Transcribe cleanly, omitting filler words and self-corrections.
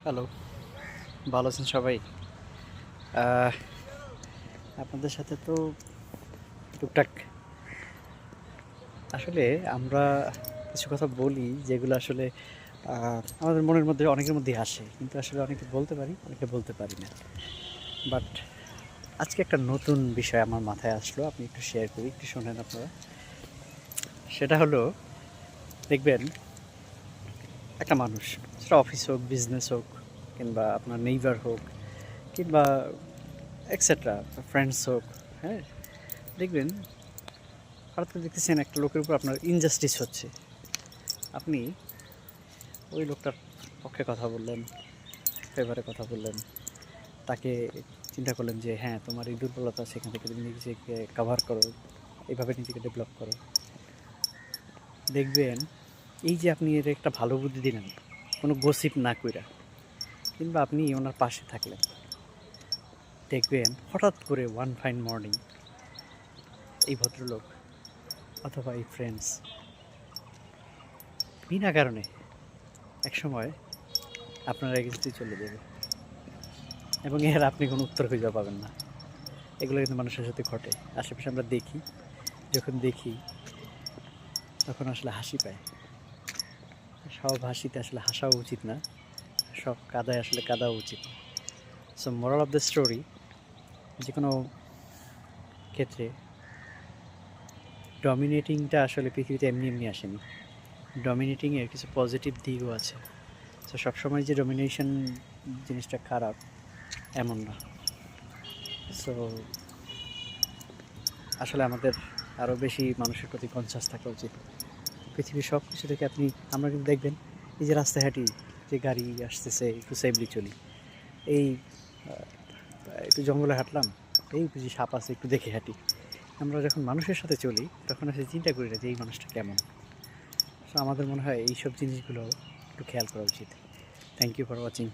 Hello, ভালো আছেন সবাই? আহ, আপনাদের সাথে তো টুকটাক আসলে আমরা কিছু কথা বলি যেগুলো আসলে আমাদের মনের মধ্যে অনেকের মধ্যেই আসে, কিন্তু আসলে অনেকে বলতে পারি, অনেকে বলতে পারি না। বাট আজকে একটা নতুন বিষয় আমার মাথায় আসলো, আপনি একটু শেয়ার করি, একটু শোনেন আপনারা। সেটা হলো, দেখবেন একটা মানুষ, সেটা অফিস হোক, বিজনেস হোক, কিংবা আপনার নেইবার হোক, কিংবা এক্সেট্রা ফ্রেন্ডস হোক, হ্যাঁ, দেখবেন হঠাৎ করে দেখতেছেন একটা লোকের উপর আপনার ইনজাস্টিস হচ্ছে। আপনি ওই লোকটার পক্ষে কথা বললেন, ফেভারে কথা বললেন, তাকে চিন্তা করলেন যে হ্যাঁ, তোমার এই দুর্বলতা, সেখান থেকে তুমি নিজেকে কাভার করো, এইভাবে নিজেকে ডেভেলপ করো। দেখবেন এই যে আপনি এর একটা ভালো বুদ্ধি দিলেন, কোনো গসিপ না কইরা, কিংবা আপনি ওনার পাশে থাকলেন, দেখবেন হঠাৎ করে ওয়ান ফাইন মর্নিং এই ভদ্রলোক অথবা এই ফ্রেন্ডস বিনা কারণে একসময় আপনার এগেন্সটে চলে যাবে, এবং এর আপনি কোনো উত্তর খুঁজে পাবেন না। এগুলো কিন্তু মানুষের সাথে ঘটে, আশেপাশে আমরা দেখি। যখন দেখি তখন আসলে হাসি পায়। সব হাসিতে আসলে হাসাও উচিত না, সব কাদায় আসলে কাদাও উচিত না। So moral of the story, যে কোনো ক্ষেত্রে ডমিনেটিংটা আসলে পৃথিবীতে এমনি এমনি আসেনি। ডমিনেটিংয়ের কিছু পজিটিভ দিকও আছে। সো সবসময় যে ডমিনেশন জিনিসটা খারাপ এমন না। সো আসলে আমাদের আরও বেশি মানুষের প্রতি কনসাস থাকা উচিত। পৃথিবীর সব কিছু থেকে আমরা কিন্তু দেখবেন, এই যে রাস্তায় হাঁটি, যে গাড়ি আসতেছে একটু সেফলি চলি, এই একটু জঙ্গলে হাঁটলাম, এই যে সাপ আছে একটু দেখে হাঁটি। আমরা যখন মানুষের সাথে চলি তখন আসলে চিন্তা করি না যে এই মানুষটা কেমন। সো আমাদের মনে হয় এইসব জিনিসগুলো একটু খেয়াল করা উচিত। Thank you for watching.